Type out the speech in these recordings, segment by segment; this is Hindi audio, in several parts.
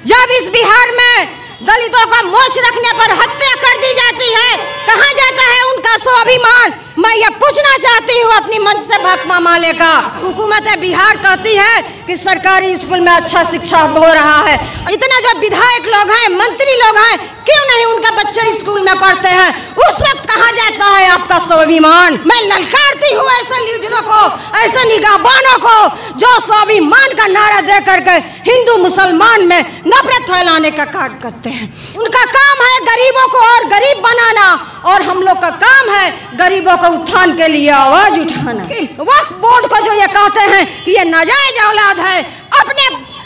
जब इस बिहार में दलितों का मोच रखने पर हत्या कर दी जाती है, कहाँ जाता है उनका स्वाभिमान? मैं ये पूछना चाहती हूँ अपनी मंच से भाकपा माले का। हुकूमत बिहार कहती है कि सरकारी स्कूल में अच्छा शिक्षा हो रहा है। इतना जो विधायक लोग हैं, मंत्री लोग हैं, क्यों नहीं उनका बच्चे स्कूल में पढ़ते हैं? उस वक्त कहाँ जाता है आपका स्वाभिमान? मैं ललकारती हूँ ऐसे लीडरों को, ऐसे निगाहबानों को जो स्वाभिमान का नारा दे करके हिंदू मुसलमान में नफरत फैलाने का कार्य करते हैं। उनका काम है गरीबों को और गरीब बनाना, और हम लोग का काम है गरीबों को उत्थान के लिए आवाज उठाना। वक्फ बोर्ड को जो ये कहते हैं कि ये नाजायज औलाद है,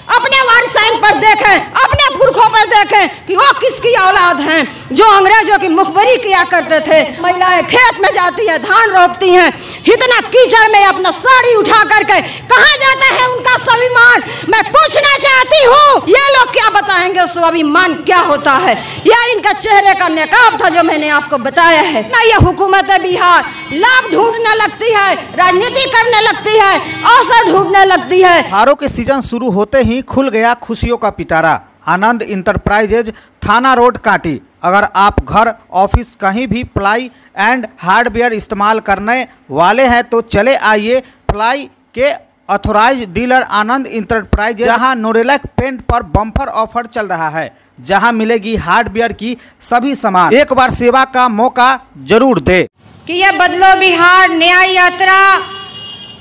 अपने वारसाइन पर देखें, अपने पुरखों पर देखें कि वो किसकी औलाद हैं, जो अंग्रेजों की मुखबरी किया करते थे। महिलाएं खेत में जाती है, धान रोपती हैं, इतना कीचड़ में अपना साड़ी उठा करके कहाँ जाता है उनका स्वाभिमान? मैं पूछना चाहती हूँ, ये लोग क्या बताएंगे स्वाभिमान क्या होता है? यह इनका चेहरे का नकाब था जो मैंने आपको बताया है। ना ये हुकूमत बिहार लाभ ढूंढने लगती है, राजनीति करने लगती है, अवसर ढूंढने लगती है। त्योहारों के सीजन शुरू होते ही खुल गया खुशियों का पिटारा। आनंद इंटरप्राइजेज, थाना रोड, कांटी। अगर आप घर, ऑफिस, कहीं भी प्लाई एंड हार्डवेयर इस्तेमाल करने वाले हैं तो चले आइए प्लाई के ऑथोराइज डीलर आनंद इंटरप्राइजेज, जहां नोरेलैक पेंट पर बम्पर ऑफर चल रहा है, जहां मिलेगी हार्डवेयर की सभी सामान। एक बार सेवा का मौका जरूर दे। कि यह बदलो बिहार न्याय यात्रा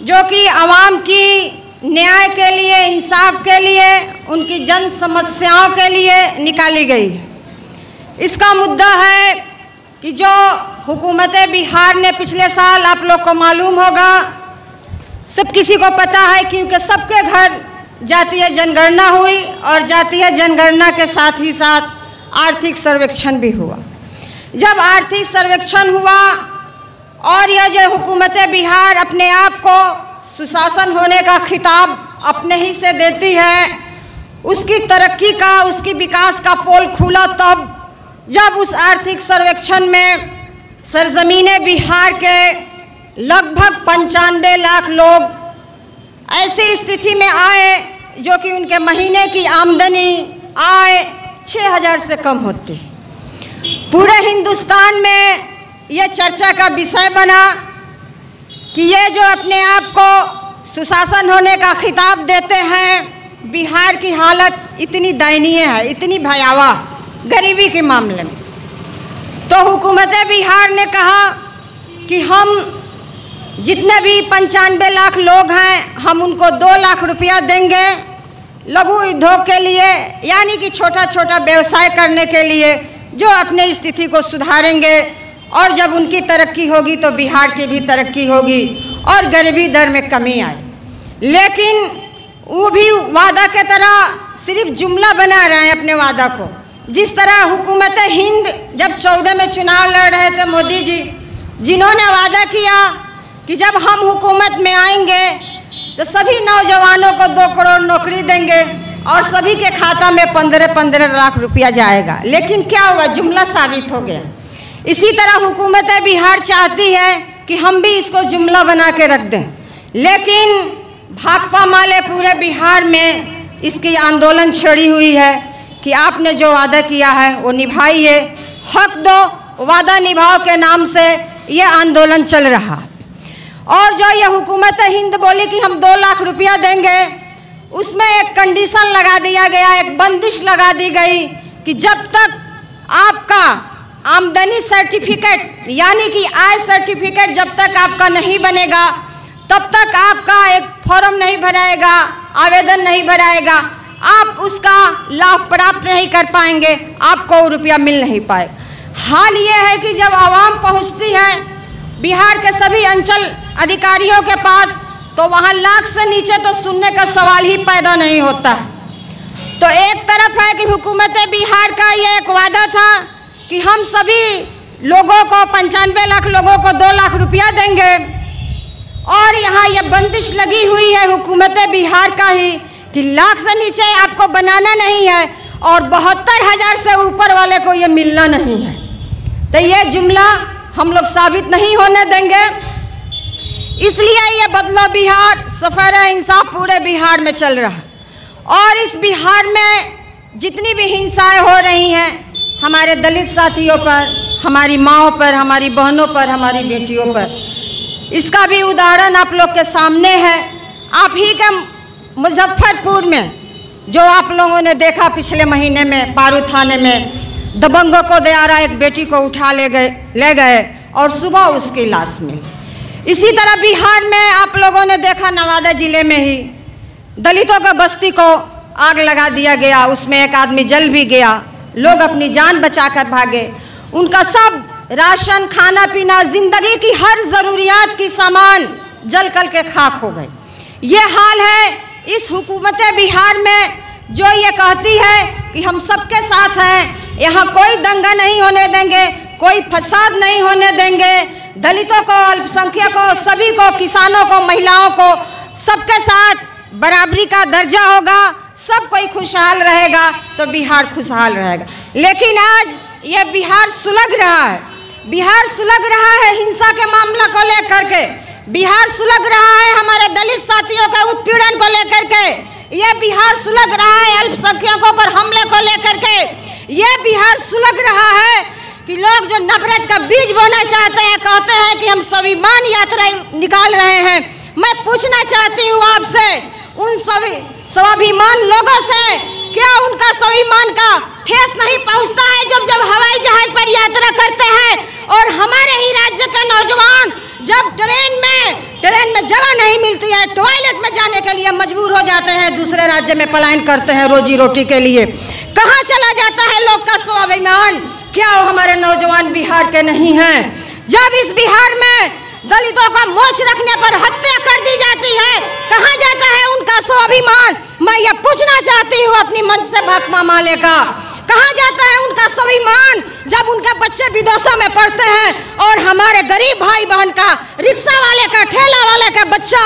जो कि आवाम की न्याय के लिए, इंसाफ के लिए, उनकी जन समस्याओं के लिए निकाली गई है। इसका मुद्दा है कि जो हुकूमत बिहार ने पिछले साल, आप लोग को मालूम होगा, सब किसी को पता है, क्योंकि सबके घर जातीय जनगणना हुई और जातीय जनगणना के साथ ही साथ आर्थिक सर्वेक्षण भी हुआ। जब आर्थिक सर्वेक्षण हुआ और यह जो हुकूमत बिहार अपने आप को सुशासन होने का खिताब अपने ही से देती है, उसकी तरक्की का, उसकी विकास का पोल खुला तब जब उस आर्थिक सर्वेक्षण में सरजमीने बिहार के लगभग 95 लाख लोग ऐसी स्थिति में आए जो कि उनके महीने की आमदनी, आय 6,000 से कम होती। पूरे हिंदुस्तान में यह चर्चा का विषय बना कि ये जो अपने आप को सुशासन होने का खिताब देते हैं, बिहार की हालत इतनी दयनीय है, इतनी भयावह गरीबी के मामले में। तो हुकूमत बिहार ने कहा कि हम जितने भी 95 लाख लोग हैं, हम उनको 2 लाख रुपया देंगे लघु उद्योग के लिए, यानी कि छोटा छोटा व्यवसाय करने के लिए, जो अपने स्थिति को सुधारेंगे, और जब उनकी तरक्की होगी तो बिहार की भी तरक्की होगी और गरीबी दर में कमी आए। लेकिन वो भी वादा के तरह सिर्फ जुमला बना रहे हैं अपने वादा को। जिस तरह हुकूमत हिंद जब 14 में चुनाव लड़ रहे थे मोदी जी, जिन्होंने वादा किया कि जब हम हुकूमत में आएंगे तो सभी नौजवानों को 2 करोड़ नौकरी देंगे और सभी के खाता में 15-15 लाख रुपया जाएगा। लेकिन क्या हुआ? जुमला साबित हो गया। इसी तरह हुकूमत बिहार चाहती है कि हम भी इसको जुमला बना के रख दें, लेकिन भाकपा माले पूरे बिहार में इसकी आंदोलन छेड़ी हुई है कि आपने जो वादा किया है वो निभाइए, हक दो, वादा निभाओ के नाम से ये आंदोलन चल रहा। और जो ये हुकूमत हिंद बोली कि हम 2 लाख रुपया देंगे, उसमें एक कंडीशन लगा दिया गया, एक बंदिश लगा दी गई कि जब तक आपका आमदनी सर्टिफिकेट, यानी कि आय सर्टिफिकेट जब तक आपका नहीं बनेगा, तब तक आपका एक फॉर्म नहीं भराएगा, आवेदन नहीं भराएगा, आप उसका लाभ प्राप्त नहीं कर पाएंगे, आपको रुपया मिल नहीं पाएगा। हाल ये है कि जब आवाम पहुंचती है बिहार के सभी अंचल अधिकारियों के पास, तो वहाँ लाख से नीचे तो सुनने का सवाल ही पैदा नहीं होता है। तो एक तरफ है कि हुकूमत बिहार का ये एक वादा था कि हम सभी लोगों को, 95 लाख लोगों को 2 लाख रुपया देंगे, और यहाँ ये बंदिश लगी हुई है हुकूमत बिहार का ही कि लाख से नीचे आपको बनाना नहीं है और 72,000 से ऊपर वाले को ये मिलना नहीं है। तो ये जुमला हम लोग साबित नहीं होने देंगे। इसलिए ये बदलो बिहार, सफर इंसाफ पूरे बिहार में चल रहा है। और इस बिहार में जितनी भी हिंसाएं हो रही हैं हमारे दलित साथियों पर, हमारी माँओं पर, हमारी बहनों पर, हमारी बेटियों पर, इसका भी उदाहरण आप लोग के सामने है। आप ही के मुजफ्फरपुर में जो आप लोगों ने देखा पिछले महीने में पारू थाने में दबंगों को द्वारा एक बेटी को उठा ले गए और सुबह उसकी लाश मिली। इसी तरह बिहार में आप लोगों ने देखा नवादा जिले में ही दलितों का बस्ती को आग लगा दिया गया, उसमें एक आदमी जल भी गया, लोग अपनी जान बचाकर भागे। उनका सब राशन, खाना पीना, जिंदगी की हर ज़रूरियात की सामान जल कल के खाक हो गए। ये हाल है इस हुकूमत बिहार में जो ये कहती है कि हम सबके साथ हैं, यहाँ कोई दंगा नहीं होने देंगे, कोई फसाद नहीं होने देंगे, दलितों को, अल्पसंख्यकों, सभी को, किसानों को, महिलाओं को, सबके साथ बराबरी का दर्जा होगा, सब कोई खुशहाल रहेगा तो बिहार खुशहाल रहेगा। लेकिन आज ये बिहार सुलग रहा है, बिहार सुलग रहा है हिंसा के मामला को लेकर के, बिहार सुलग रहा है हमारे दलित साथियों के उत्पीड़न को लेकर के, ये बिहार सुलग रहा है अल्पसंख्यकों पर हमले को लेकर के, ये बिहार सुलग रहा है कि लोग जो नफरत का बीज बोना चाहते हैं, कहते हैं कि हम स्वाभिमान यात्रा निकाल रहे हैं। मैं पूछना चाहती हूँ आपसे, उन सभी स्वाभिमान लोगों से क्या उनका स्वाभिमान का ठेस नहीं पहुँचता है जब हवाई जहाज पर यात्रा करते हैं और हमारे ही राज्य के नौजवान जब ट्रेन में जगह नहीं मिलती है, टॉयलेट में जाने के लिए मजबूर हो जाते हैं, दूसरे राज्य में पलायन करते हैं रोजी रोटी के लिए। कहाँ चला जाता है लोग का स्वाभिमान? क्या वो हमारे नौजवान बिहार के नहीं हैं? जब इस बिहार में दलितों का मोच रखने पर हत्या कर दी जाती है, कहाँ जाता है उनका स्वाभिमान? मैं ये पूछना चाहती हूँ अपनी मंच से भाकपा माले का, कहाँ जाता है उनका स्वाभिमान जब उनके बच्चे विदेशों में पढ़ते हैं और हमारे गरीब भाई बहन का, रिक्शा वाले का, ठेला वाले का बच्चा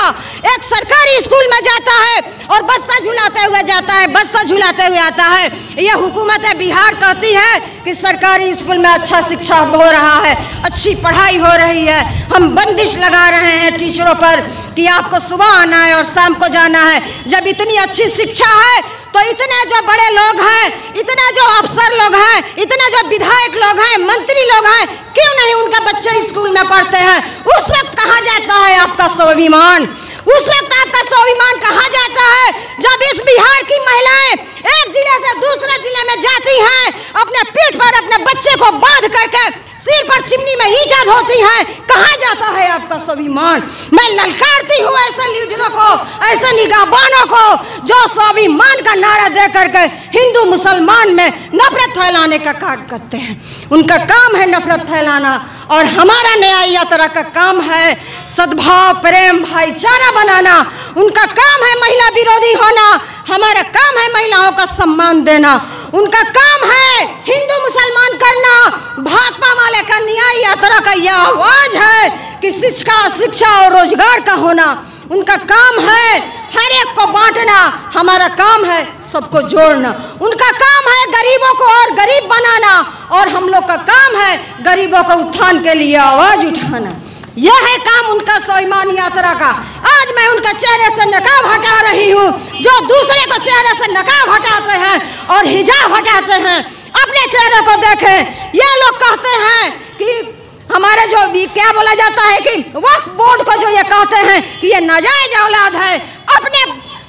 एक सरकारी स्कूल में जाता है और बस्ता झुलाते हुए जाता है, बस्ता झुलाते हुए आता है। यह हुकूमत बिहार कहती है कि सरकारी स्कूल में अच्छा शिक्षा हो रहा है, अच्छी पढ़ाई हो रही है, हम बंदिश लगा रहे हैं टीचरों पर कि आपको सुबह आना है और शाम को जाना है। जब इतनी अच्छी शिक्षा है तो इतने जो बड़े लोग हैं, इतने जो अफसर लोग हैं, इतने जो विधायक लोग हैं, मंत्री लोग हैं, क्यों नहीं उनके बच्चे स्कूल में पढ़ते हैं? उस वक्त कहाँ जाता है आपका स्वाभिमान? उस वक्त आपका स्वाभिमान कहाँ जाता है जब इस बिहार की महिलाएं एक जिले से दूसरे जिले में जाती हैं, अपने पीठ पर अपने बच्चे को बांध करके सिर पर चिमनी में ईंटा धोती हैं? कहाँ जाता है आपका स्वाभिमान? मैं ललकारती हूँ ऐसे लीडरों को, ऐसे निगाहबानों को जो स्वाभिमान का नारा दे करके हिंदू मुसलमान में नफरत फैलाने का कार्य करते हैं। उनका काम है नफरत फैलाना और हमारा न्याय यात्रा का काम है सद्भाव, प्रेम, भाईचारा बनाना। उनका काम है महिला विरोधी होना, हमारा काम है महिलाओं का सम्मान देना। उनका काम है हिंदू मुसलमान करना। भाकपा माले का न्याय यात्रा का यह आवाज है कि शिक्षा और रोजगार का होना। उनका काम है हर एक को बांटना, हमारा काम है सबको जोड़ना। उनका काम है गरीबों को और गरीब बनाना और हम लोग का काम है गरीबों का उत्थान के लिए आवाज उठाना। यह है काम उनका स्वाभिमान यात्रा का। आज मैं उनका चेहरे से नकाब हटा रही हूँ। जो दूसरे को चेहरे से नकाब हटाते हैं और हिजाब हटाते हैं, अपने चेहरे को देखें। ये लोग कहते हैं कि हमारे जो क्या बोला जाता है कि वक्फ बोर्ड को जो ये कहते हैं कि ये नाजायज औलाद है,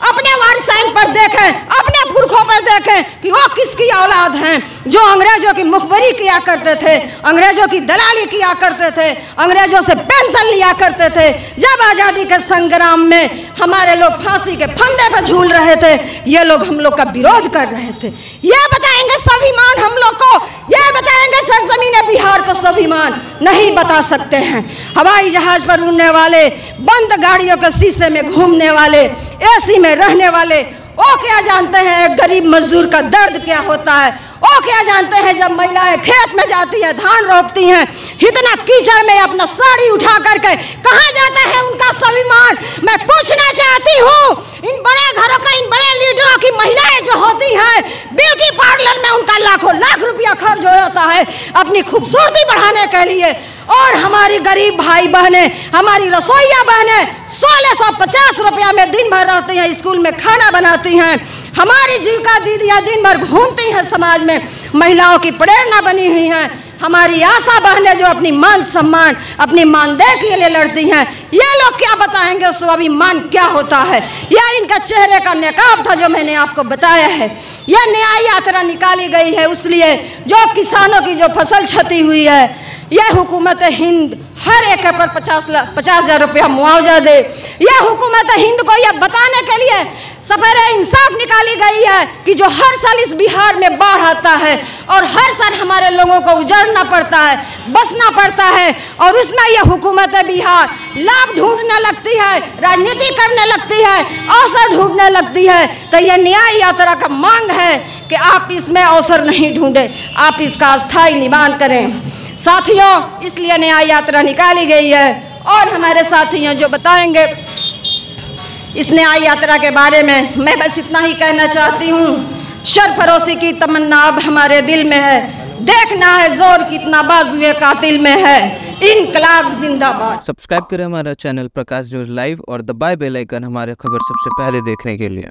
अपने वारसाइन पर देखें, अपने पुरखों पर देखें कि वो किसकी औलाद हैं। जो अंग्रेजों की मुखबरी किया करते थे, अंग्रेजों की दलाली किया करते थे, अंग्रेजों से पेंशन लिया करते थे। जब आज़ादी के संग्राम में हमारे लोग फांसी के फंदे पर झूल रहे थे, ये लोग हम लोग का विरोध कर रहे थे। ये बताएंगे स्वाभिमान हम लोग को, ये बताएंगे सरजमीन बिहार को स्वाभिमान नहीं बता सकते हैं। हवाई जहाज पर उड़ने वाले, बंद गाड़ियों के शीशे में घूमने वाले, एसी में रहने वाले, वो क्या जानते हैं एक गरीब मजदूर का दर्द क्या होता है? वो क्या जानते हैं जब महिलाएं खेत में जाती है, धान रोपती हैं, इतना कीचड़ में अपना साड़ी उठा करके कहाँ जाता है उनका स्वाभिमान? मैं पूछना चाहती हूँ इन बड़े घरों का, इन बड़े लीडरों की महिलाएं जो होती हैं, ब्यूटी पार्लर में उनका लाखों लाख रुपया खर्च हो जाता है अपनी खूबसूरती बढ़ाने के लिए, और हमारी गरीब भाई बहनें, हमारी रसोइया बहनें 1650 रुपया में दिन भर रहती हैं, स्कूल में खाना बनाती हैं। हमारी जीविका दीदियाँ दिन भर घूमती हैं समाज में, महिलाओं की प्रेरणा बनी हुई हैं, हमारी आशा बहनें जो अपनी मान सम्मान, अपनी मानदेय के लिए लड़ती हैं। ये लोग क्या बताएंगे स्वाभिमान क्या होता है? यह इनका चेहरे का नकाब था जो मैंने आपको बताया है। यह न्याय यात्रा निकाली गई है उसलिए जो किसानों की जो फसल क्षति हुई है, यह हुकूमत हिंद हर एकड़ पर 50,000 रुपया मुआवजा दे। यह हुकूमत हिंद को यह बताने के लिए सफेरे इंसाफ निकाली गई है कि जो हर साल इस बिहार में बाढ़ आता है और हर साल हमारे लोगों को उजड़ना पड़ता है, बसना पड़ता है, और उसमें यह हुकूमत बिहार लाभ ढूंढने लगती है, राजनीति करने लगती है, अवसर ढूंढने लगती है। तो यह न्याय यात्रा का मांग है कि आप इसमें अवसर नहीं ढूंढें, आप इसका अस्थायी निदान करें। साथियों, इसलिए न्याय यात्रा निकाली गई है और हमारे साथियों जो बताएंगे इस न्याय यात्रा के बारे में, मैं बस इतना ही कहना चाहती हूँ, सरफरोशी की तमन्ना अब हमारे दिल में है, देखना है जोर कितना बाजुए कातिल में है, इनकलाब जिंदाबाद। सब्सक्राइब करें हमारा चैनल प्रकाश न्यूज लाइव और दबाए बेल आइकन हमारे खबर सबसे पहले देखने के लिए।